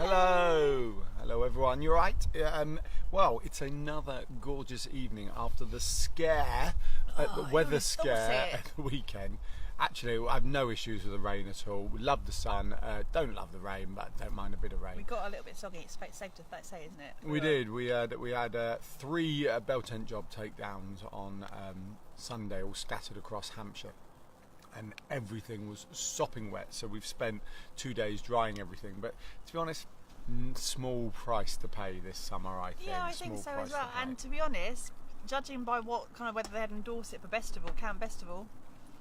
Hello everyone, you alright? Well, it's another gorgeous evening after the scare, the weather scare at the weekend. Actually, I have no issues with the rain at all. We love the sun, don't love the rain, but don't mind a bit of rain. We got a little bit soggy, it's safe to say, isn't it? We did. We had 3 bell tent job takedowns on Sunday, all scattered across Hampshire. And everything was sopping wet, so we've spent 2 days drying everything. But to be honest, small price to pay this summer, I think. Yeah, I think so as well. And to be honest, judging by what kind of weather they had endorsed it for Camp Festival,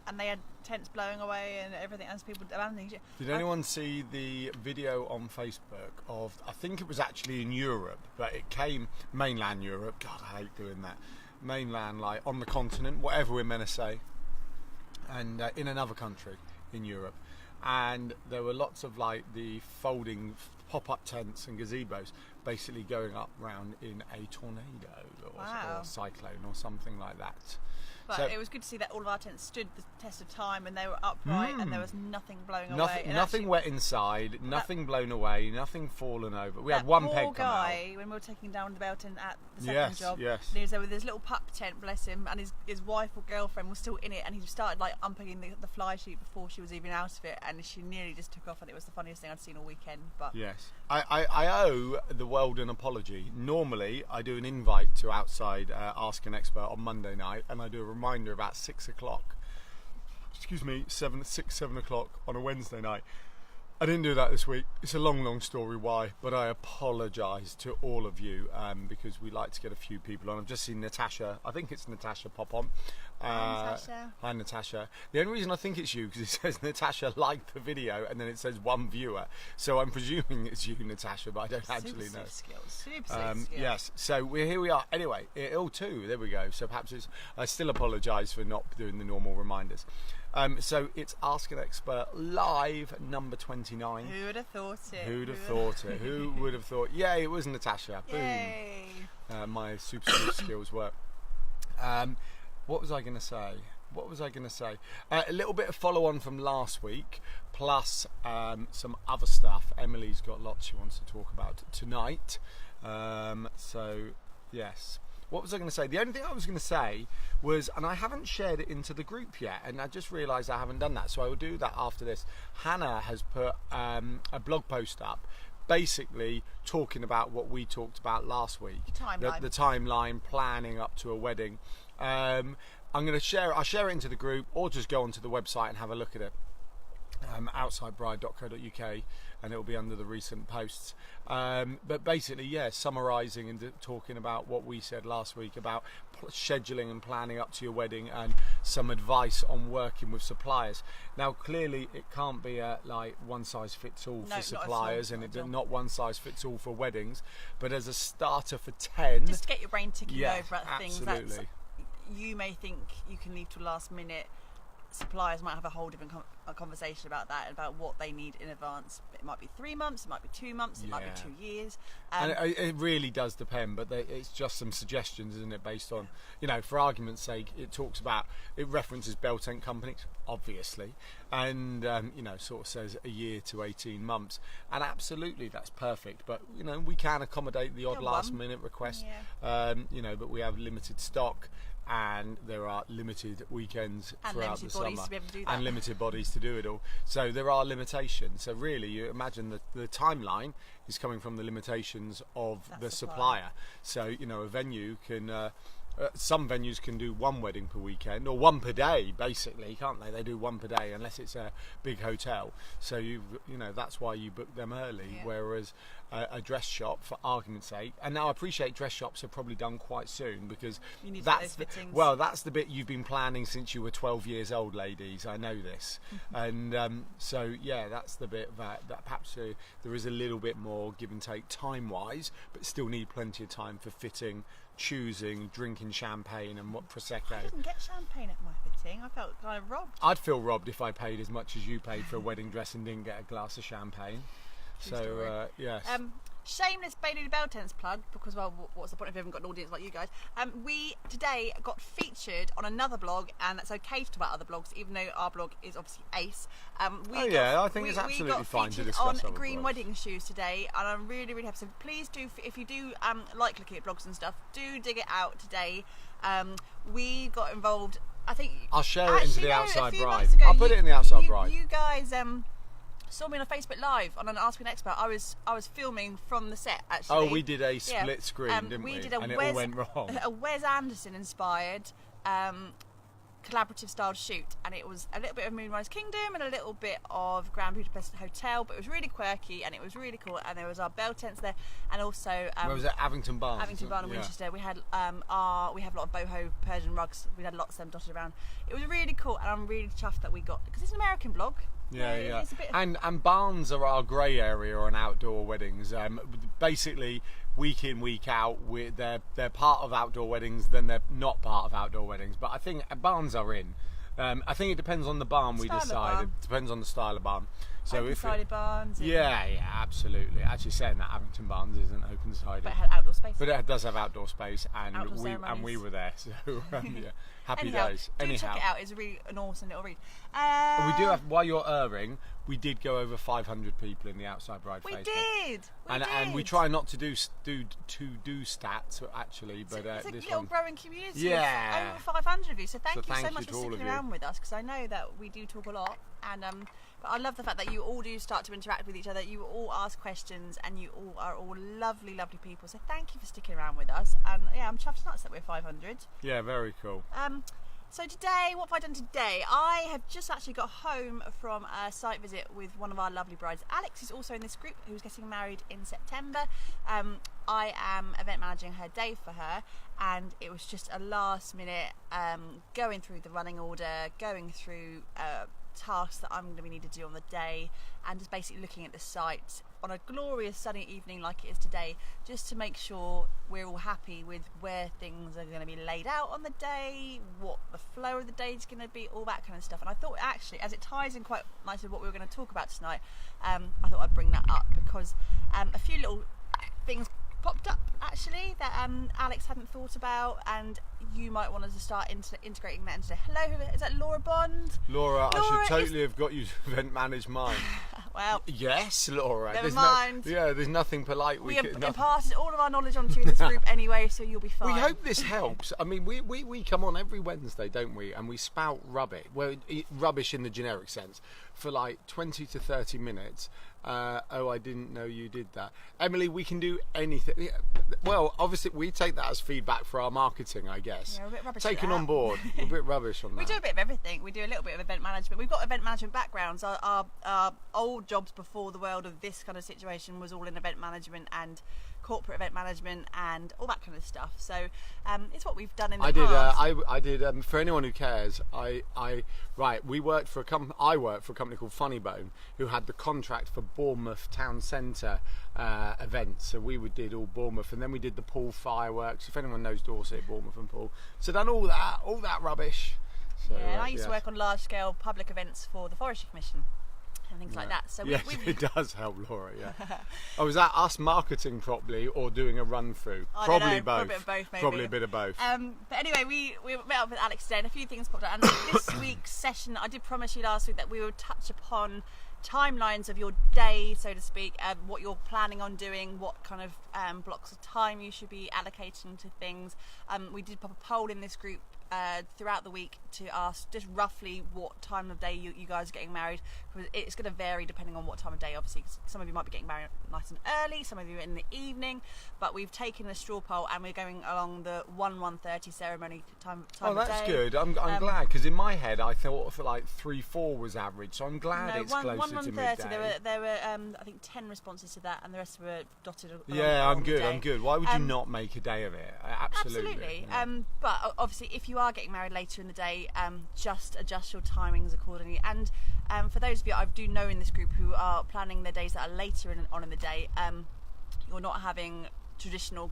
and they had tents blowing away and everything, as people abandoning it. Did anyone see the video on Facebook of? I think it was actually in Europe, but it came mainland Europe. God, I hate doing that. Mainland, like on the continent, whatever we're meant to say. And in another country in Europe, and there were lots of like the folding pop-up tents and gazebos basically going up round in a tornado or cyclone or something like that. But so, it was good to see that all of our tents stood the test of time and they were upright and there was nothing blowing away. Nothing wet inside, nothing blown away, nothing fallen over. We had one peg come guy, out. when we were taking down the bell tent at the second job, he was there with his little pup tent, bless him, and his wife or girlfriend was still in it, and he started like unpicking the fly sheet before she was even out of it, and she nearly just took off, and it was the funniest thing I'd seen all weekend. But yes, I owe the world an apology. Normally I do an invite to Outside Ask an Expert on Monday night, and I do a reminder about 6 o'clock. Excuse me, 7 o'clock on a Wednesday night. I didn't do that this week. It's a long story why, but I apologise to all of you because we like to get a few people on. I've just seen Natasha. I think it's Natasha pop on. Hi, Natasha. Hi, Natasha. The only reason I think it's you because it says Natasha liked the video and then it says 1 viewer. So I'm presuming it's you, Natasha, but I don't actually know. Super skills. Yes. So here we are. Anyway, L2. There we go. So perhaps I still apologise for not doing the normal reminders. So it's Ask an Expert live number 29. Who would have thought it? Who would have thought? Yeah, it was Natasha. Yay. Boom. My super skills work. What was I going to say? A little bit of follow on from last week, plus some other stuff. Emily's got lots she wants to talk about tonight. So, yes. What was I going to say? The only thing I was going to say was, and I haven't shared it into the group yet, and I just realised I haven't done that, so I will do that after this. Hannah has put a blog post up, basically talking about what we talked about last week. The timeline, planning up to a wedding. I'm going to share it. I'll share it into the group, or just go onto the website and have a look at it. Outsidebride.co.uk, and it'll be under the recent posts. But basically, summarising and talking about what we said last week about scheduling and planning up to your wedding, and some advice on working with suppliers. Now, clearly, it can't be a one size fits all for suppliers, and not one size fits all for weddings. But as a starter for 10, just to get your brain ticking over at things that you may think you can leave to last minute. Suppliers might have a whole different conversation about that, about what they need in advance. It might be 3 months, it might be 2 months, it might be 2 years. And it really does depend, but it's just some suggestions, isn't it, based on, for argument's sake, it references bell tent companies, obviously, and, sort of says a year to 18 months. And absolutely, that's perfect, but, we can accommodate the odd last minute request, but we have limited stock. And there are limited weekends throughout the summer, and limited bodies to do it all. So there are limitations. So really, you imagine the timeline is coming from the limitations of the supplier. So a venue can. Some venues can do 1 wedding per weekend, or 1 per day, basically, can't they? They do 1 per day, unless it's a big hotel. So that's why you book them early. Yeah. Whereas a dress shop, for argument's sake, and now I appreciate dress shops are probably done quite soon, because you need that's that's the bit you've been planning since you were 12 years old, ladies. I know this, and that's the bit that perhaps there is a little bit more give and take time-wise, but still need plenty of time for fitting, choosing, drinking champagne and what prosecco. I didn't get champagne at my fitting. I felt kind of robbed. I'd feel robbed if I paid as much as you paid for a wedding dress and didn't get a glass of champagne. So yes. shameless Baylily Bell Tents plug, because, well, what's the point if we haven't got an audience like you guys? We today got featured on another blog, and that's okay to talk about other blogs, even though our blog is obviously ace. I think it's absolutely fine to discuss on other green blogs. wedding shoes today, and I'm really, really happy. So please do, if you do like looking at blogs and stuff, do dig it out today. We got involved. I think I'll share it into the Outside Bride. Ago, I'll put it in the Outside Bride. You guys saw me on a Facebook Live on an Ask an Expert. I was filming from the set, actually. Oh, we did a split screen, didn't we? Did a and Wes, it all went wrong. A Wes Anderson inspired collaborative style shoot, and it was a little bit of Moonrise Kingdom and a little bit of Grand Budapest Hotel, but it was really quirky and it was really cool. And there was our bell tents there, and also where was it? Abington Barn. Abington Barn and Winchester. We had we have a lot of boho Persian rugs. We had lots of them dotted around. It was really cool, and I'm really chuffed that we got, because it's an American blog. Yeah. And barns are our grey area on outdoor weddings. Basically, week in, week out, they're part of outdoor weddings, then they're not part of outdoor weddings. But I think barns are in. I think it depends on the barn. We decide. It depends on the style of barn. So open-sided barns. Yeah, absolutely. Actually, saying that Abington Barns isn't open-sided, but it had outdoor space. But it does have outdoor space, and we were there. So happy days. Do check it out. It's really an awesome little read. We do have, while you're erring, we did go over 500 people in the Outside Bride Facebook. We did. And we try not to do stats actually, but it's a this little one, growing community. Yeah, of over 500 of you. So thank you so much to for sticking around with us, because I know that we do talk a lot, and but I love the fact that you all do start to interact with each other. You all ask questions, and you all are all lovely, lovely people. So thank you for sticking around with us. And yeah, I'm chuffed nuts that we're 500. Yeah, very cool. So today, what have I done today? I have just actually got home from a site visit with one of our lovely brides. Alex is also in this group, who's getting married in September. I am event managing her day for her, and it was just a last minute going through the running order, going through tasks that I'm going to be needed to do on the day, and just basically looking at the site on a glorious sunny evening like it is today, just to make sure we're all happy with where things are going to be laid out on the day, what the flow of the day is going to be, all that kind of stuff. And I thought, actually, as it ties in quite nicely with what we were going to talk about tonight, I thought I'd bring that up, because a few little things popped up actually that Alex hadn't thought about, and you might want us to start integrating that into. Hello, is that Laura Bond? Laura, I should totally have got you to event manage mine. Well, yes, Laura. Never mind. There's nothing polite. We have imparted all of our knowledge onto this group anyway, so you'll be fine. We hope this helps. I mean, we come on every Wednesday, don't we? And we spout rubbish. Well, rubbish in the generic sense, for like 20 to 30 minutes. I didn't know you did that. Emily, we can do anything. Well, obviously, we take that as feedback for our marketing, I guess. Yeah, we're a bit rubbish. Taken on board. We're a bit rubbish on that. We do a bit of everything. We do a little bit of event management. We've got event management backgrounds. Our old jobs before the world of this kind of situation was all in event management and corporate event management and all that kind of stuff. So it's what we've done in the past. I did. For anyone who cares, I worked for a company called Funny Bone, who had the contract for Bournemouth Town Centre events. So we did all Bournemouth, and then we did the Pool fireworks. If anyone knows Dorset, Bournemouth and Pool. So done all that rubbish. So, yeah, and I used to work on large scale public events for the Forestry Commission and things like that. So it does help, Laura. Yeah. Oh, is that us marketing properly or doing a run through? Probably both. Probably a bit of both, maybe. Probably a bit of both. But anyway, we met up with Alex today, and a few things popped out. And this week's session, I did promise you last week that we would touch upon timelines of your day, so to speak, what you're planning on doing, what kind of blocks of time you should be allocating to things. We did pop a poll in this group throughout the week to ask just roughly what time of day you guys are getting married. It's going to vary depending on what time of day, obviously. Some of you might be getting married nice and early, some of you in the evening, but we've taken a straw poll and we're going along the 1:30 ceremony time of day. Oh, that's good. I'm glad, because in my head I thought for like 3-4 was average, so I'm glad it's closer to midday. There were I think 10 responses to that, and the rest were dotted along. Yeah, I'm good. Why would you not make a day of it? Absolutely. Yeah. But obviously, if you are getting married later in the day, just adjust your timings accordingly. And for those of you I do know in this group who are planning their days that are later on in the day, you're not having traditional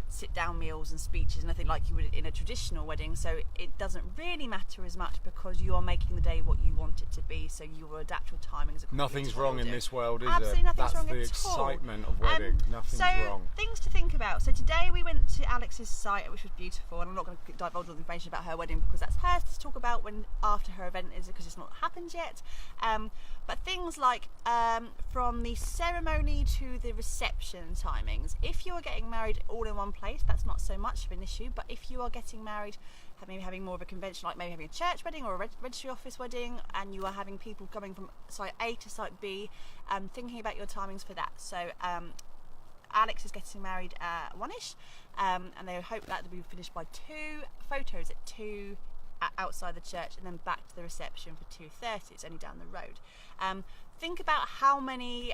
sit-down meals and speeches and nothing like you would in a traditional wedding. So it doesn't really matter as much because you are making the day what you want it to be. So you will adapt your timings. Nothing's wrong in this world, is Absolutely it? Nothing's wrong That's the excitement of weddings. Nothing's wrong. So things to think about. So today we went to Alex's site, which was beautiful, and I'm not going to divulge all the information about her wedding because that's hers to talk about when after her event is, because it's not happened yet. But things like from the ceremony to the reception timings. If you are getting married all in one place, that's not so much of an issue. But if you are getting married, maybe having more of a convention, like maybe having a church wedding or a registry office wedding, and you are having people coming from site A to site B, thinking about your timings for that. So Alex is getting married at 1ish, and they hope that will be finished by 2, photos at 2 outside the church, and then back to the reception for 2:30. It's only down the road. Think about how many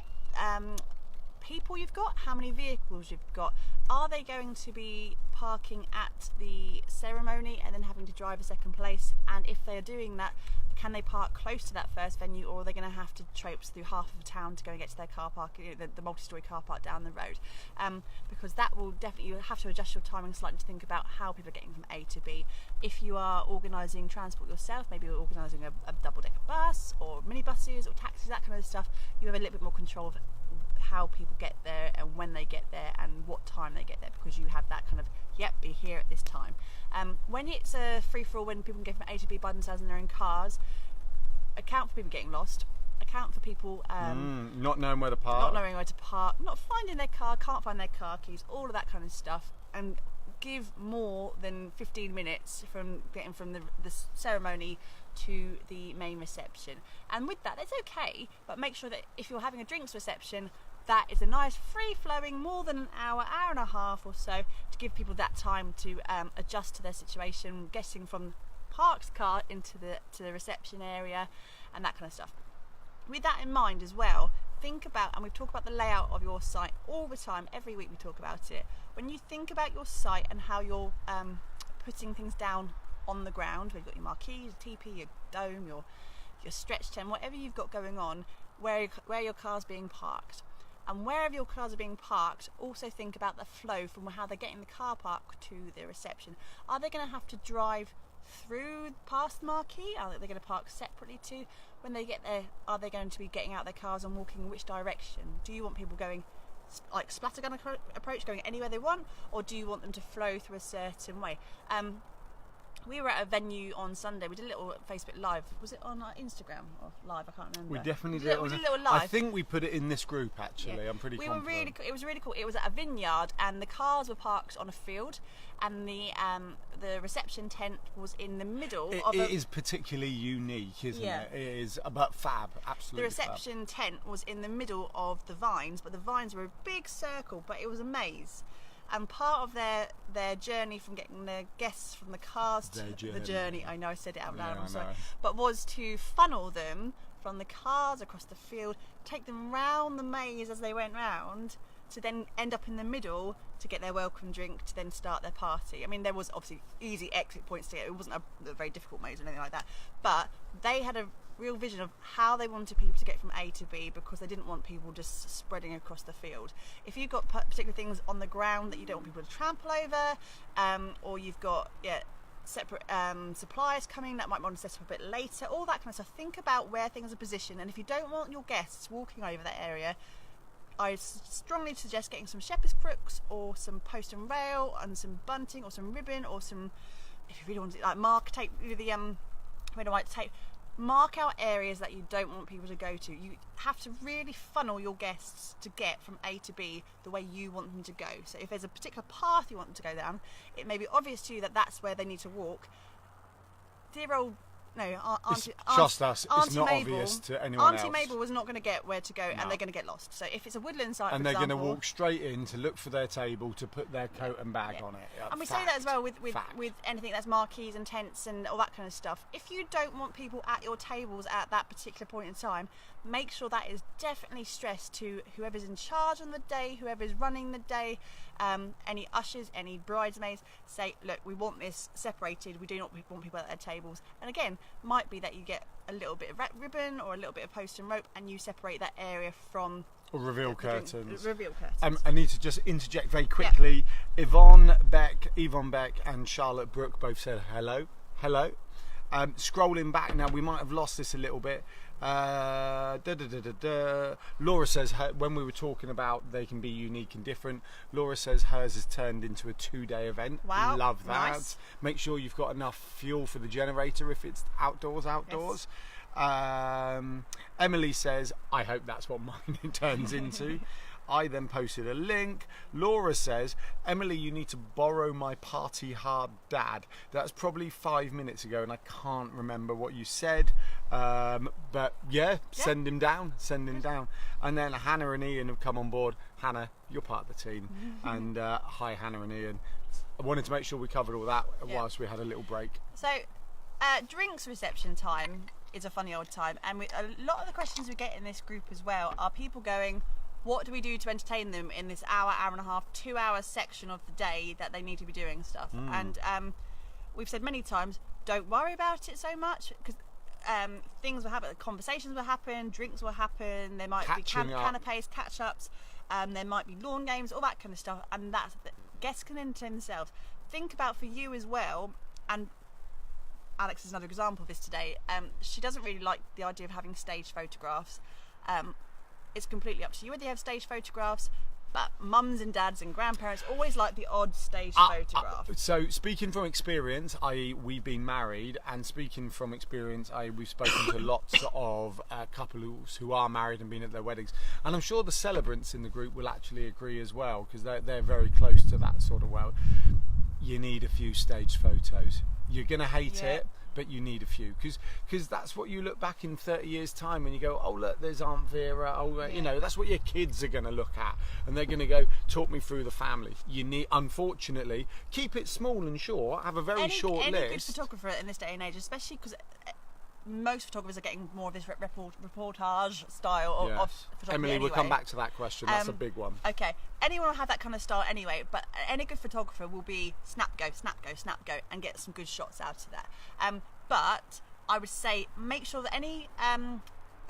people you've got, how many vehicles you've got. Are they going to be parking at the ceremony and then having to drive a second place? And if they are doing that, can they park close to that first venue, or are they going to have to traipse through half of the town to go and get to their car park, the multi-storey car park down the road? Because that will definitely, you'll have to adjust your timing slightly to think about how people are getting from A to B. If you are organising transport yourself, maybe you're organising a double-decker bus or minibuses or taxis, that kind of stuff, you have a little bit more control of how people get there and when they get there and what time they get there, because you have that kind of, yep, be here at this time. When it's a free-for-all, when people can go from A to B by themselves in their own cars, account for people getting lost, account for people not knowing where to park, not finding their car, can't find their car keys, all of that kind of stuff, and give more than 15 minutes from getting from the ceremony to the main reception. And with that, that's okay, but make sure that if you're having a drinks reception, that is a nice free-flowing, more than an hour and a half or so, to give people that time to adjust to their situation, getting from parked car into the reception area and that kind of stuff. With that in mind as well, think about, and we've talked about the layout of your site all the time, every week we talk about it. When you think about your site and how you're putting things down on the ground, where you've got your marquee, your teepee, your dome, your stretch tent, whatever you've got going on, where your car's being parked. And wherever your cars are being parked, also think about the flow from how they're getting the car park to the reception. Are they going to have to drive through past the marquee? Are they going to park separately too? When they get there, are they going to be getting out their cars and walking in which direction? Do you want people going like splattergun approach, going anywhere they want, or do you want them to flow through a certain way? We were at a venue on Sunday. We did a little Facebook Live. Was it on our Instagram or live? I can't remember. We definitely did it. We did a little live. I think we put it in this group actually. Yeah. I'm pretty confident. It was really cool. It was at a vineyard, and the cars were parked on a field, and the reception tent was in the middle. It is particularly unique, isn't it? It is about fab. Absolutely. The reception tent was in the middle of the vines, but the vines were a big circle, but it was a maze. And part of their journey from getting the guests from the cars to the journey, I know I said it out loud, I'm sorry, but was to funnel them from the cars across the field, take them round the maze as they went round, to then end up in the middle to get their welcome drink, to then start their party. I mean, there was obviously easy exit points to get. It wasn't a very difficult maze or anything like that, but they had a real vision of how they wanted people to get from A to B, because they didn't want people just spreading across the field. If you've got particular things on the ground that you don't want people to trample over, or you've got separate suppliers coming that might want to set up a bit later, all that kind of stuff, think about where things are positioned. And if you don't want your guests walking over that area, I strongly suggest getting some shepherd's crooks or some post and rail and some bunting or some ribbon, or some, if you really want to, like mark tape, white tape. Mark out areas that you don't want people to go to. You have to really funnel your guests to get from A to B the way you want them to go. So if there's a particular path you want them to go down, it may be obvious to you that that's where they need to walk. Dear old trust us, it's not Mabel, obvious to anyone else. Auntie Mabel was not going to get where to go, and they're going to get lost. So if it's a woodland site, and they're going to walk straight in to look for their table to put their coat and bag on it. And we say that as well with anything that's marquees and tents and all that kind of stuff. If you don't want people at your tables at that particular point in time, make sure that is definitely stressed to whoever's in charge on the day, whoever's running the day, any ushers, any bridesmaids. Say, look, we want this separated. We do not want people at their tables. And again, might be that you get a little bit of ribbon or a little bit of post and rope, and you separate that area from or reveal curtains. Reveal curtains. I need to just interject very quickly. Yeah. Yvonne Beck, and Charlotte Brooke both said hello. Scrolling back now, we might have lost this a little bit. Laura says when we were talking about they can be unique and different, Laura says hers has turned into a 2-day event. Wow, love that. Nice. Make sure you've got enough fuel for the generator if it's outdoors. Yes. Emily says I hope that's what mine turns into. I then posted a link. Laura says, Emily, you need to borrow my party hard dad. That's probably 5 minutes ago and I can't remember what you said. But yeah, send him down. And then Hannah and Ian have come on board. Hannah, you're part of the team. And hi, Hannah and Ian. I wanted to make sure we covered all that whilst we had a little break. So, drinks reception time is a funny old time. And a lot of the questions we get in this group as well are people going, what do we do to entertain them in this hour and a half, 2 hour section of the day that they need to be doing stuff? And we've said many times, don't worry about it so much, because things will happen, conversations will happen, drinks will happen, there might be canapes, catch-ups, there might be lawn games, all that kind of stuff, and that's guests can entertain themselves. Think about for you as well, and Alex is another example of this today. She doesn't really like the idea of having staged photographs. It's completely up to you whether you have stage photographs, but mums and dads and grandparents always like the odd stage photograph. So speaking from experience, i.e. we've been married, and speaking from experience, i.e. we've spoken to lots of couples who are married and been at their weddings, and I'm sure the celebrants in the group will actually agree as well, because they're very close to that sort of world. You need a few staged photos. You're going to hate it, but you need a few, because that's what you look back in 30 years time and you go, oh look, there's Aunt Vera, you know, that's what your kids are going to look at, and they're going to go, talk me through the family. You need, unfortunately, keep it small and short, have a very short list. Any good photographer in this day and age, especially because most photographers are getting more of this reportage style of photography. Emily, anyway. we'll come back to that question. That's a big one. Okay, anyone will have that kind of style anyway, but any good photographer will be snap, go, and get some good shots out of that. But I would say make sure that any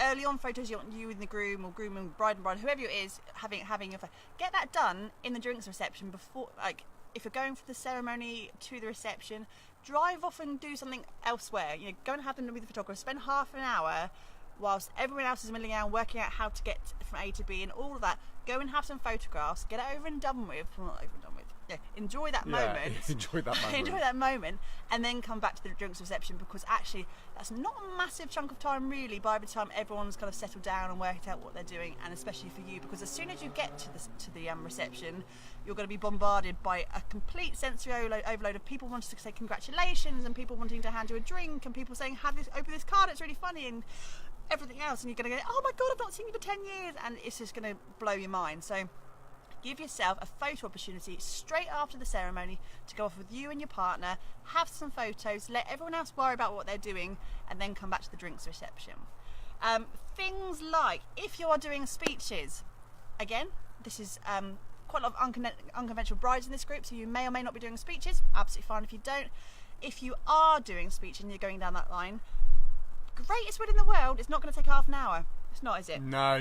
early on photos you want you and the groom or groom and bride, whoever it is, having your get that done in the drinks reception before, like if you're going from the ceremony to the reception. Drive off and do something elsewhere. You know, go and have them with the photographer. Spend half an hour whilst everyone else is milling around working out how to get from A to B and all of that. Go and have some photographs. Get it over and done with. Well, not over and done with. Yeah, enjoy that moment. Enjoy that moment. Enjoy that moment, and then come back to the drinks reception, because actually that's not a massive chunk of time really. By the time everyone's kind of settled down and worked out what they're doing, and especially for you, because as soon as you get to the reception, you're going to be bombarded by a complete sensory overload of people wanting to say congratulations, and people wanting to hand you a drink, and people saying open this card, it's really funny, and everything else, and you're going to go, oh my god, I've not seen you for 10 years, and it's just going to blow your mind. So give yourself a photo opportunity straight after the ceremony to go off with you and your partner, have some photos, let everyone else worry about what they're doing, and then come back to the drinks reception. Things like, if you are doing speeches, again, this is quite a lot of unconventional brides in this group, so you may or may not be doing speeches, absolutely fine if you don't. If you are doing speech and you're going down that line, greatest wedding in the world, it's not going to take half an hour. It's not, is it? No.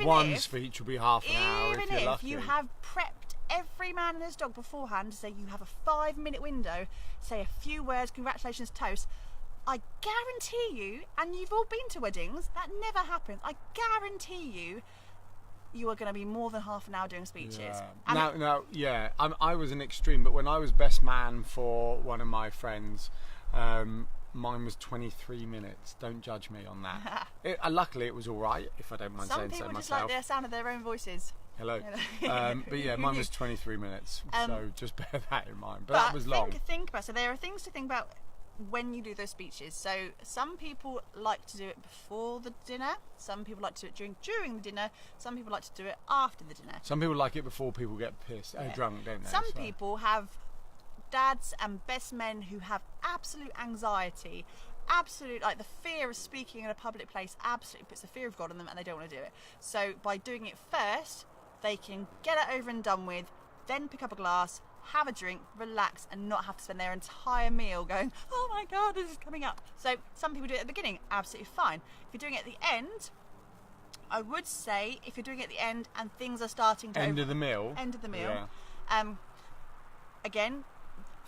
One speech will be half an hour if you're lucky. Even if you have prepped every man and his dog beforehand to say you have a 5-minute window, say a few words, congratulations, toast, I guarantee you, and you've all been to weddings, that never happens, I guarantee you are going to be more than half an hour doing speeches. Yeah. I was an extreme, but when I was best man for one of my friends, mine was 23 minutes. Don't judge me on that. Luckily, it was all right, if I don't mind saying so myself. Some people just like the sound of their own voices. Hello. But yeah, mine was 23 minutes, so just bear that in mind. But that was long. Think about, so there are things to think about when you do those speeches. So some people like to do it before the dinner, some people like to do it during the dinner, some people like to do it after the dinner. Some people like it before people get drunk, don't they? Some people have dads and best men who have absolute anxiety, like the fear of speaking in a public place absolutely puts the fear of God on them, and they don't want to do it. So by doing it first, they can get it over and done with, then pick up a glass, have a drink, relax, and not have to spend their entire meal going, oh my God, this is coming up. So some people do it at the beginning, absolutely fine. If you're doing it at the end, I would say if you're doing it at the end and things are starting to end of the meal, again,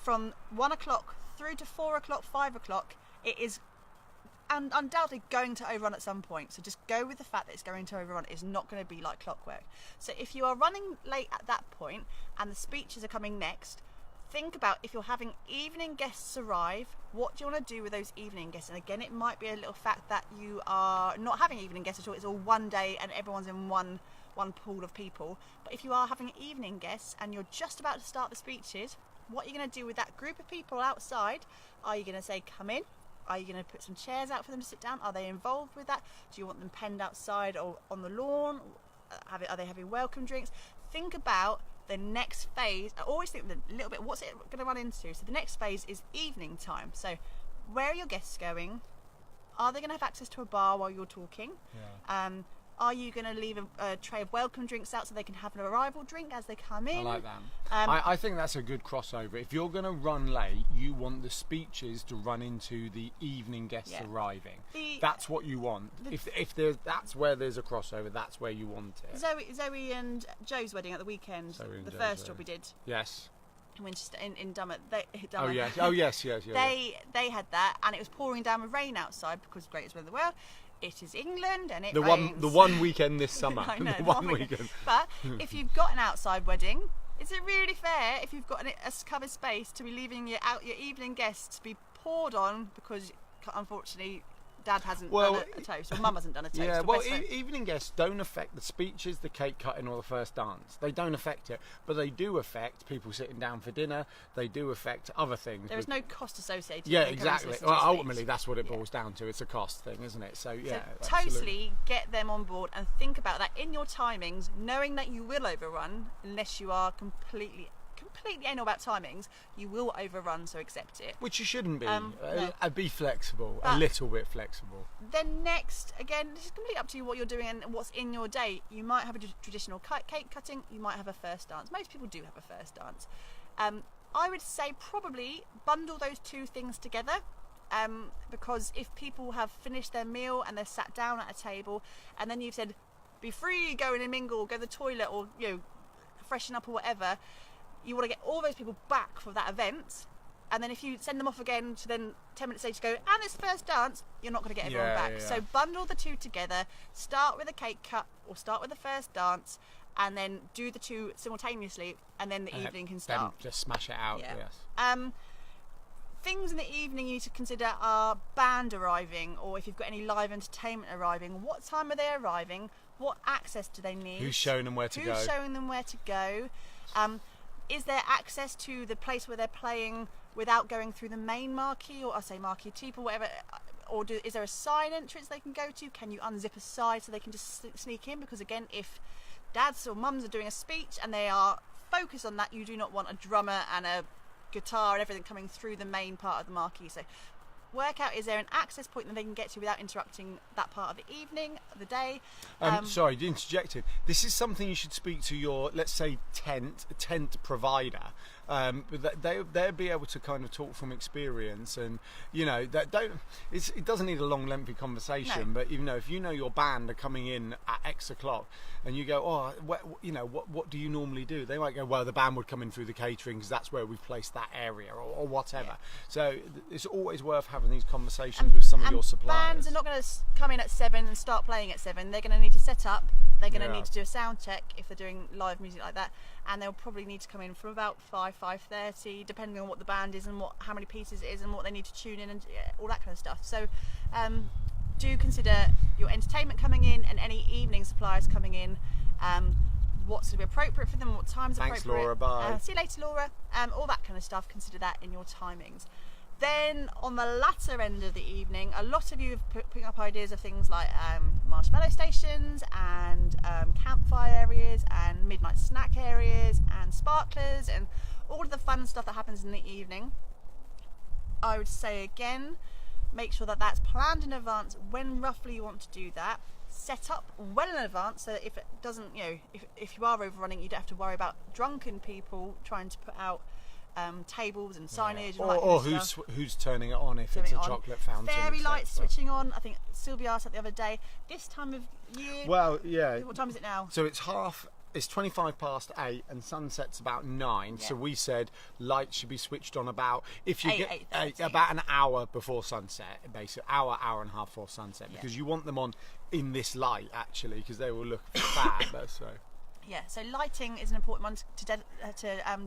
from 1 o'clock through to 4 o'clock, 5 o'clock, it is undoubtedly going to overrun at some point. So just go with the fact that it's going to overrun. It's not going to be like clockwork. So if you are running late at that point and the speeches are coming next, think about if you're having evening guests arrive, what do you want to do with those evening guests? And again, it might be a little fact that you are not having evening guests at all. It's all one day and everyone's in one pool of people. But if you are having evening guests and you're just about to start the speeches, what are you going to do with that group of people outside? Are you going to say, come in? Are you going to put some chairs out for them to sit down? Are they involved with that? Do you want them penned outside or on the lawn? Are they having welcome drinks? Think about the next phase. I always think a little bit, what's it going to run into? So the next phase is evening time. So where are your guests going? Are they going to have access to a bar while you're talking? Yeah. Are you going to leave a tray of welcome drinks out so they can have an arrival drink as they come in? I like that. I think that's a good crossover. If you're going to run late, you want the speeches to run into the evening guests arriving. That's what you want. If that's where there's a crossover, that's where you want it. Zoe and Joe's wedding at the weekend, the first job we did. Yes. In Winchester, in Dummer. Oh yes. They had that, and it was pouring down with rain outside because greatest weather in the world. It is England and it rains. The one weekend this summer. I know, the one weekend. But if you've got an outside wedding, is it really fair if you've got a covered space to be leaving your evening guests to be poured on because unfortunately Dad hasn't done a toast, or Mum hasn't done a toast? Yeah, well, evening guests don't affect the speeches, the cake cutting, or the first dance. They don't affect it, but they do affect people sitting down for dinner. They do affect other things. There is no cost associated. Yeah, exactly. Well, ultimately, that's what it boils down to. It's a cost thing, isn't it? So totally get them on board and think about that in your timings, knowing that you will overrun unless you are completely anal about timings. You will overrun, so accept it. Which you shouldn't be. Be flexible, a little bit flexible. Then next, again, this is completely up to you what you're doing and what's in your day. You might have a traditional cake cutting, you might have a first dance. Most people do have a first dance. I would say probably bundle those two things together. Because if people have finished their meal and they're sat down at a table and then you've said, be free, go in and mingle, go to the toilet, or freshen up or whatever, you want to get all those people back for that event, and then if you send them off again to then 10 minutes later go, and it's first dance, you're not going to get everyone back. So bundle the two together, start with a cake cut or start with the first dance, and then do the two simultaneously, and then the evening can start. Then just smash it out. Yes. Things in the evening you need to consider are band arriving, or if you've got any live entertainment arriving, what time are they arriving, what access do they need, who's showing them where to go, is there access to the place where they're playing without going through the main marquee, or I say marquee tube or whatever, or is there a side entrance they can go to? Can you unzip a side so they can just sneak in? Because again, if dads or mums are doing a speech and they are focused on that, you do not want a drummer and a guitar and everything coming through the main part of the marquee. So work out, is there an access point that they can get to without interrupting that part of the evening, the day? Sorry, interjected. This is something you should speak to your, let's say, tent provider. They'll be able to kind of talk from experience, and it doesn't need a long, lengthy conversation. No. But if you know your band are coming in at X o'clock, and you go, what do you normally do? They might go, well, the band would come in through the catering because that's where we've placed that area, or whatever. Yeah. So it's always worth having these conversations with some of your suppliers. Bands are not going to come in at 7 and start playing at 7. They're going to need to set up. They're going to need to do a sound check if they're doing live music like that, and they'll probably need to come in from about 5:30, depending on what the band is and how many pieces it is and what they need to tune in and all that kind of stuff. So do consider your entertainment coming in and any evening suppliers coming in. What's going to be appropriate for them, what time's appropriate. Thanks, Laura. Bye. See you later, Laura. All that kind of stuff. Consider that in your timings. Then on the latter end of the evening, a lot of you have put up ideas of things like marshmallow stations and campfire areas and midnight snack areas and sparklers and all of the fun stuff that happens in the evening. I would say again, make sure that that's planned in advance when roughly you want to do that. set up well in advance, so that if it doesn't, if you are overrunning, you don't have to worry about drunken people trying to put out tables and signage, and or who's turning it on if it's a chocolate fountain. Fairy lights switching on. I think Sylvia asked that the other day. This time of year. Well, yeah. What time is it now? So it's 25 past 8 and sunset's about 9. Yeah. So we said lights should be switched on about about an hour before sunset, basically hour and a half before sunset, because you want them on in this light actually, because they will look fab. So. Yeah, so lighting is an important one to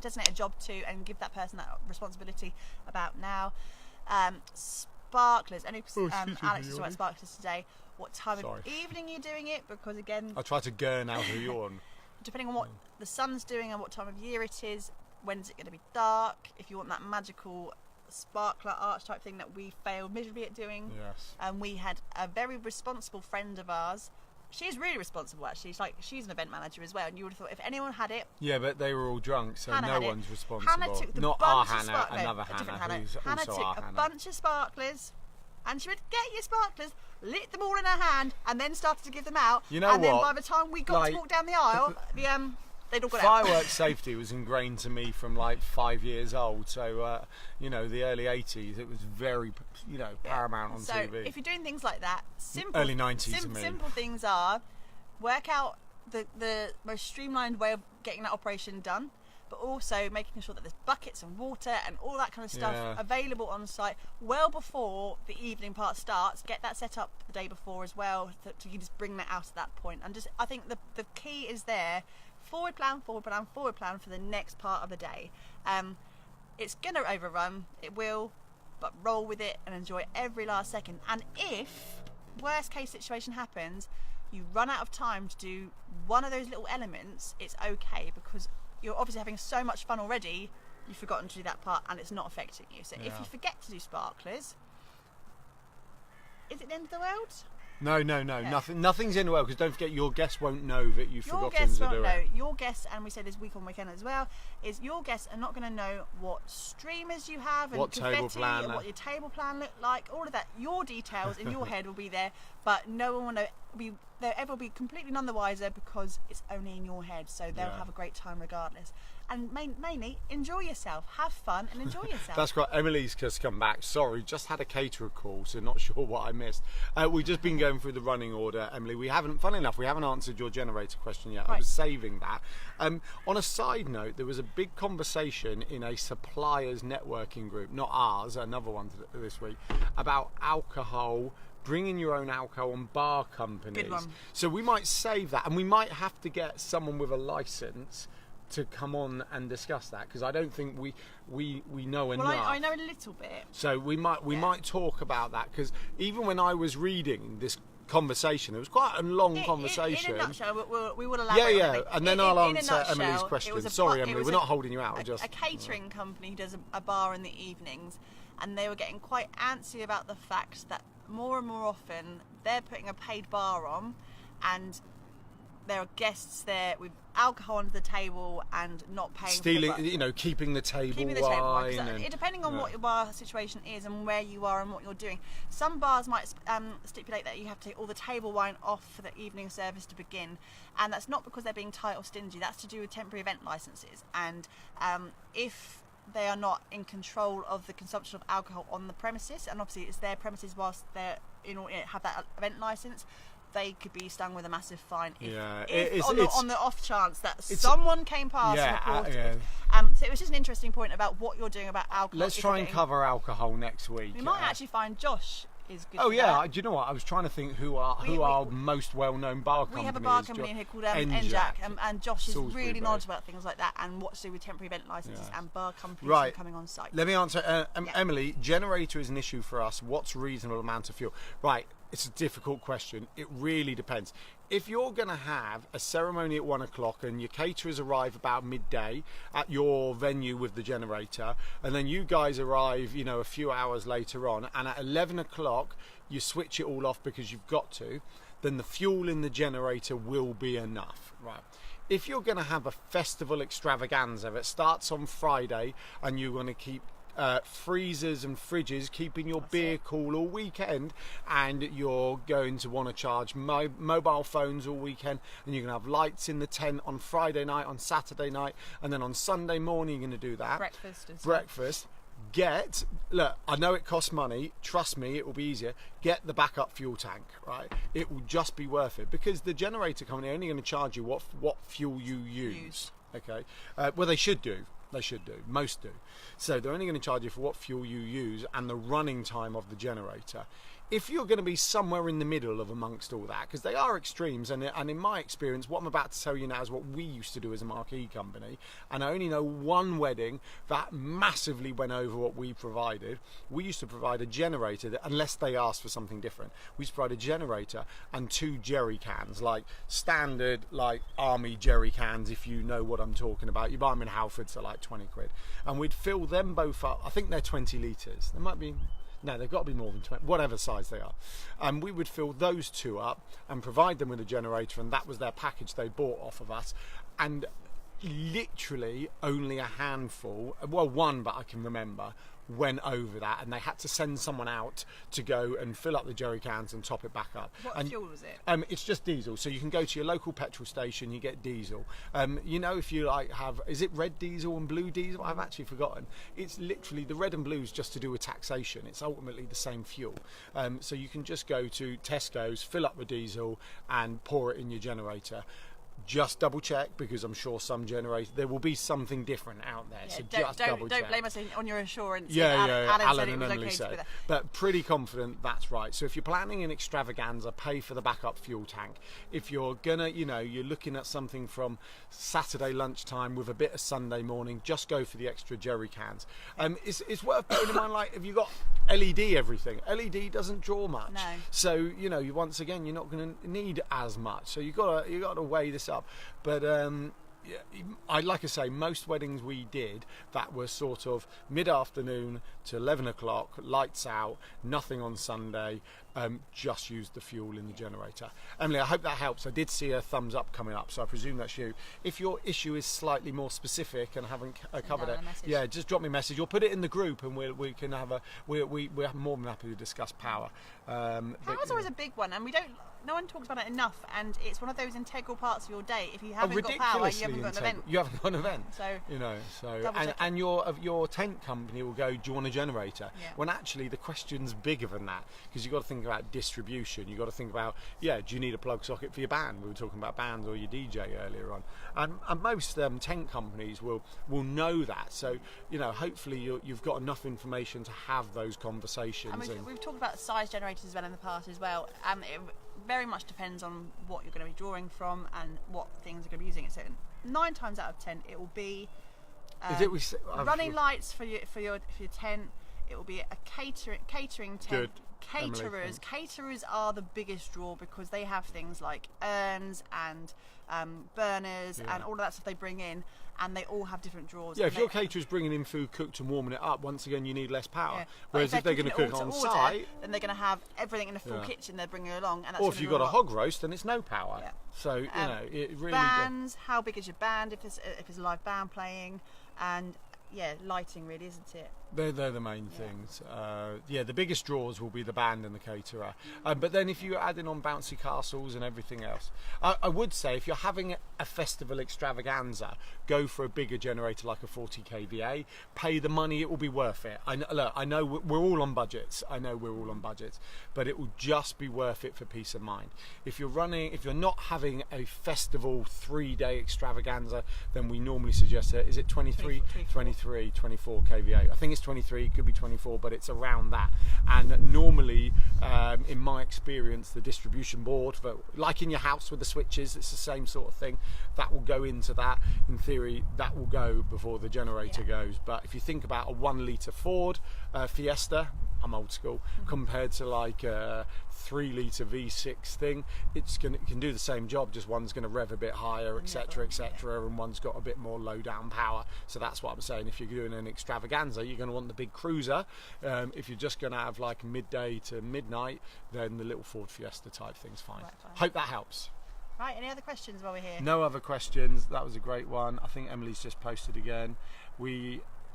designate a job to and give that person that responsibility about now. Sparklers. Alex is about sparklers today. What time of evening you're doing it? Because again, I'll try to gurn out a yawn. Depending on what the sun's doing and what time of year it is, when's it going to be dark? If you want that magical sparkler arch type thing that we failed miserably at doing. Yes. And we had a very responsible friend of ours. She's really responsible, actually. She's an event manager as well, and you would have thought if anyone had it. Yeah, but they were all drunk, so Hannah no one's responsible. Hannah took Not our Hannah, another Hannah. Hannah took a bunch of sparklers, and she would get your sparklers, lit them all in her hand, and then started to give them out. You know and then by the time we got to walk down the aisle, they'd all got out. Fireworks safety was ingrained to me from 5 years old, so the early 80s, it was very paramount on TV. So if you're doing things like that, early 90s, simple things are work out the most streamlined way of getting that operation done, but also making sure that there's buckets and water and all that kind of stuff available on site well before the evening part starts. Get that set up the day before as well, so you just bring that out at that point. And I think the key is there. Forward plan for the next part of the day. It's going to overrun, it will, but roll with it and enjoy every last second. And if worst case situation happens, you run out of time to do one of those little elements, it's okay, because you're obviously having so much fun already, you've forgotten to do that part and it's not affecting you. So if you forget to do sparklers, is it the end of the world? No. Nothing's in the world, because don't forget, your guests won't know that you've forgotten to do it. Your guests, and we say this week on weekend as well, is your guests are not going to know what streamers you have and what confetti table plan, and what your table plan looked like. All of that, your details in your head will be there, but no one will know. They'll ever be completely none the wiser, because it's only in your head. So they'll have a great time regardless. And mainly, enjoy yourself, have fun, and enjoy yourself. That's right. Emily's just come back. Sorry, just had a caterer call, so not sure what I missed. We've just been going through the running order, Emily. Funny enough, we haven't answered your generator question yet. Right. I was saving that. On a side note, there was a big conversation in a suppliers networking group, not ours, another one this week, about alcohol. Bringing your own alcohol and bar companies. Good one. So we might save that, and we might have to get someone with a license to come on and discuss that, because I don't think we know enough. Well, I know a little bit. So we might talk about that, because even when I was reading this conversation, it was quite a long conversation. In a nutshell, we will elaborate. Yeah, and then I'll answer Emily's question. Sorry, Emily, we're not holding you out. A catering company who does a bar in the evenings, and they were getting quite antsy about the fact that more and more often they're putting a paid bar on, and there are guests there with alcohol under the table and not paying. Keeping the table wine. Depending on what your bar situation is and where you are and what you're doing. Some bars might stipulate that you have to take all the table wine off for the evening service to begin, and that's not because they're being tight or stingy. That's to do with temporary event licenses, and if they are not in control of the consumption of alcohol on the premises, and obviously it's their premises whilst they're have that event license, they could be stung with a massive fine on the off chance that someone came past and reported it. So it was just an interesting point about what you're doing about alcohol. Let's try and cover alcohol next week. We might actually find Josh is good. Oh yeah, do you know what? I was trying to think who our most well-known bar company is. We have a bar company here called NJAC, and Josh is really knowledgeable about things like that and what to do with temporary event licenses and bar companies coming on site. Let me answer. Emily, generator is an issue for us. What's reasonable amount of fuel? Right. It's a difficult question. It really depends. If you're going to have a ceremony at 1 o'clock and your caterers arrive about midday at your venue with the generator, and then you guys arrive, a few hours later on, and at 11 o'clock you switch it all off because you've got to, then the fuel in the generator will be enough. Right. If you're going to have a festival extravaganza that starts on Friday and you're going to keep freezers and fridges keeping your beer cool all weekend, and you're going to want to charge mobile phones all weekend, and you're going to have lights in the tent on Friday night, on Saturday night, and then on Sunday morning you're going to do that. Breakfast. Look, I know it costs money, trust me, it will be easier. Get the backup fuel tank, right? It will just be worth it, because the generator company are only going to charge you what fuel you use. Okay, well, they should do, most do. So they're only going to charge you for what fuel you use and the running time of the generator. If you're going to be somewhere in the middle of amongst all that, because they are extremes, and in my experience, what I'm about to tell you now is what we used to do as a marquee company, and I only know one wedding that massively went over what we provided. We used to provide a generator, unless they asked for something different. We used to provide a generator and 2 jerry cans, like standard, like army jerry cans, if you know what I'm talking about. You buy them in Halfords at like 20 quid, and we'd fill them both up. I think they're 20 litres. There might be... No, they've got to be more than 20, whatever size they are. And we would fill those 2 up and provide them with a generator, and that was their package they bought off of us. And literally only a handful, well, one, but I can remember, went over that, and they had to send someone out to go and fill up the jerry cans and top it back up. What fuel was it? It's just diesel, so you can go to your local petrol station, you get diesel. You know, if you like is it red diesel and blue diesel? I've actually forgotten. It's literally the red and blues just to do with taxation. It's ultimately the same fuel. So you can just go to Tesco's, fill up the diesel and pour it in your generator. Just double check, because I'm sure some generators, there will be something different out there. Yeah, so just double check. Don't blame us on your assurance. Alan said it and was Emily okay said, to do that. but pretty confident that's right. So if you're planning an extravaganza, pay for the backup fuel tank. If you're gonna, you're looking at something from Saturday lunchtime with a bit of Sunday morning, just go for the extra jerry cans. It's worth bearing in mind, like, if you've got LED everything, LED doesn't draw much. No. So once again, you're not going to need as much. So you got to weigh this up. But like I say, most weddings we did that were sort of mid-afternoon to 11 o'clock, lights out, nothing on Sunday, just used the fuel in the generator. Emily, I hope that helps. I did see a thumbs up coming up, so I presume that's you. If your issue is slightly more specific and haven't covered it, just drop me a message or put it in the group, and we can have we're more than happy to discuss power. Power's always a big one, and no one talks about it enough, and it's one of those integral parts of your day. If you haven't got power, you haven't got an event. You haven't got an event. So and your tent company will go, do you want a generator? Yeah. When actually the question's bigger than that, because you've got to think about distribution. You've got to think about, do you need a plug socket for your band? We were talking about bands, or your DJ earlier on. And most tent companies will know that. So, hopefully you've got enough information to have those conversations. And we've talked about size generators as well in the past as well. It very much depends on what you're going to be drawing from and what things are going to be using it. So 9 times out of 10 it will be running lights for your tent. It will be a catering tent. Good. Caterers are the biggest draw, because they have things like urns and burners and all of that stuff they bring in, and they all have different draws. Yeah, if your caterer's bringing in food cooked and warming it up, once again you need less power. Yeah. Whereas if they're going to cook on site, then they're going to have everything in a full kitchen they're bringing along. And that's, or if you've got a hog roast, then it's no power. Yeah. So it really. Bands. How big is your band? If there's a live band playing, and lighting really, isn't it? They're the main things. The biggest draws will be the band and the caterer. But then if you add in on bouncy castles and everything else, I would say if you're having a festival extravaganza, go for a bigger generator like a 40 kVA. Pay the money; it will be worth it. I know we're all on budgets. But it will just be worth it for peace of mind. If you're not having a festival 3-day extravaganza, then we normally suggest is it 23, 24 kVA. I think it's 23, it could be 24, but it's around that. And normally, in my experience, the distribution board, like in your house with the switches, it's the same sort of thing. That will go into that. In theory, that will go before the generator goes. But if you think about a 1 litre Ford Fiesta, I'm old school, compared to like a 3 litre V6 thing, it can do the same job, just one's going to rev a bit higher, etc., and one's got a bit more low down power. So that's what I'm saying. If you're doing an extravaganza, you're going to want the big cruiser. If you're just going to have like midday to midnight, then the little Ford Fiesta type thing's fine. Hope that helps. Right, any other questions while we're here? No other questions. That was a great one. I think Emily's just posted again.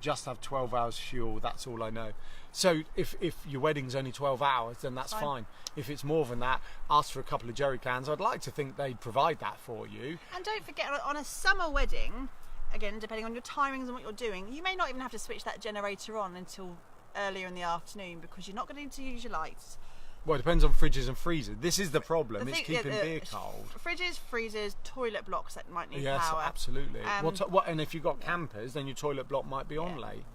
just have 12 hours fuel. That's all I know. So if your wedding's only 12 hours, then that's fine. If it's more than that, ask for a couple of jerry cans. I'd like to think they'd provide that for you. And don't forget, on a summer wedding, again, depending on your timings and what you're doing, you may not even have to switch that generator on until earlier in the afternoon, because you're not going to need to use your lights. Well, it depends on fridges and freezers. This is the problem. It's keeping beer cold. Fridges, freezers, toilet blocks that might need yes, power. Yes, absolutely. And if you've got campers, then your toilet block might be on late.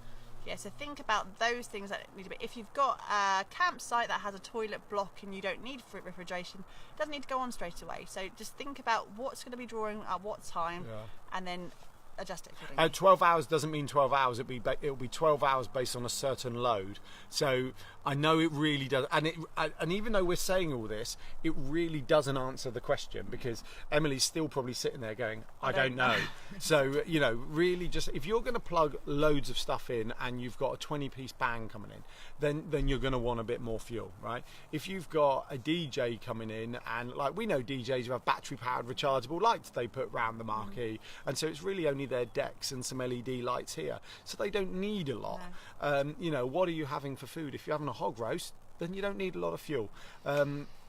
Yeah, so think about those things that need to be. If you've got a campsite that has a toilet block and you don't need refrigeration, it doesn't need to go on straight away. So just think about what's going to be drawing at what time, and then adjust it accordingly. 12 hours doesn't mean 12 hours. It'll be 12 hours based on a certain load. So I know it really does, and even though we're saying all this, it really doesn't answer the question, because Emily's still probably sitting there going, I don't know. So really, just if you're going to plug loads of stuff in and you've got a 20-piece band coming in, then you're going to want a bit more fuel, right? If you've got a DJ coming in, and like we know DJs who have battery-powered rechargeable lights they put round the marquee, and so it's really only their decks and some LED lights here, so they don't need a lot. No. What are you having for food? If you're having a hog roast, then you don't need a lot of fuel.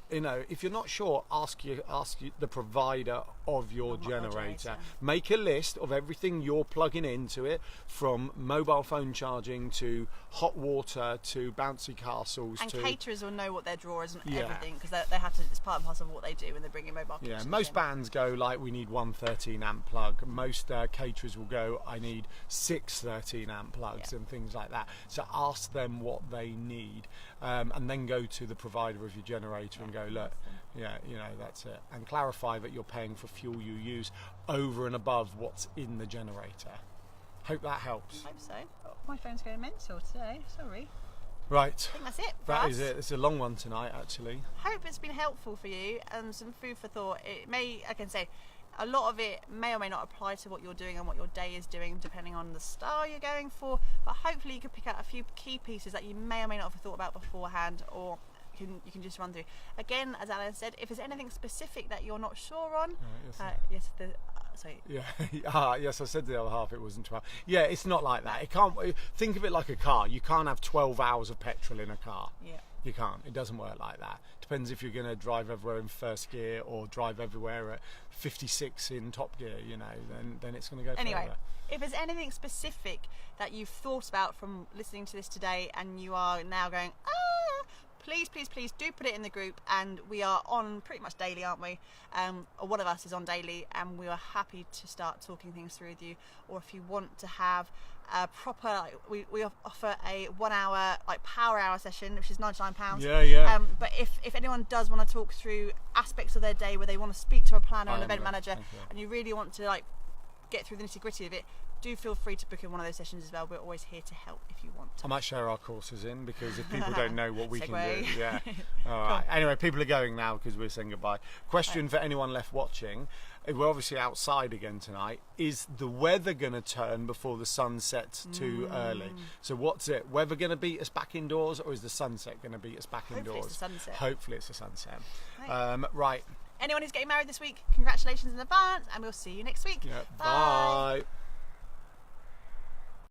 If you're not sure, ask the provider of your generator. Make a list of everything you're plugging into it, from mobile phone charging to hot water to bouncy castles. And caterers will know what their draw is and everything, because they have to. It's part and parcel of what they do when they bring in mobile. Yeah, most bands go like, we need one 13 amp plug. Most caterers will go, I need 6 13 amp plugs and things like that. So ask them what they need, and then go to the provider of your generator and go, look, that's it, and clarify that you're paying for fuel you use over and above what's in the generator. Hope that helps. I hope so. Oh, my phone's going mental today, sorry. Right. I think that's it for That us. is it. It's a long one tonight, actually. Hope it's been helpful for you, and some food for thought. It may, I can say, a lot of it may or may not apply to what you're doing and what your day is doing, depending on the style you're going for, but hopefully you can pick out a few key pieces that you may or may not have thought about beforehand, or you can just run through. Again, as Alan said, if there's anything specific that you're not sure on, yes, I said the other half, it wasn't 12. Yeah, it's not like that. It can't. Think of it like a car. You can't have 12 hours of petrol in a car. Yeah. You can't. It doesn't work like that. Depends if you're going to drive everywhere in first gear or drive everywhere at 56 in top gear. Then it's going to go anyway. further. If there's anything specific that you've thought about from listening to this today, and you are now going, please do put it in the group, and we are on pretty much daily, aren't we? Or one of us is on daily, and we are happy to start talking things through with you. Or if you want to have a proper, we offer a 1 hour power hour session, which is £99. Yeah. But if anyone does want to talk through aspects of their day where they want to speak to a planner or an event manager, and you really want to get through the nitty-gritty of it, do feel free to book in one of those sessions as well. We're always here to help if you want to. I might share our courses in, because if people don't know what we can do. Yeah. All Cool. right. Anyway, people are going now because we're saying goodbye. Question for anyone left watching. We're obviously outside again tonight. Is the weather going to turn before the sun sets too early? So what's it? Weather going to beat us back indoors, or is the sunset going to beat us back indoors? Hopefully it's the sunset. Right. Anyone who's getting married this week, congratulations in advance, and we'll see you next week. Yeah. Bye.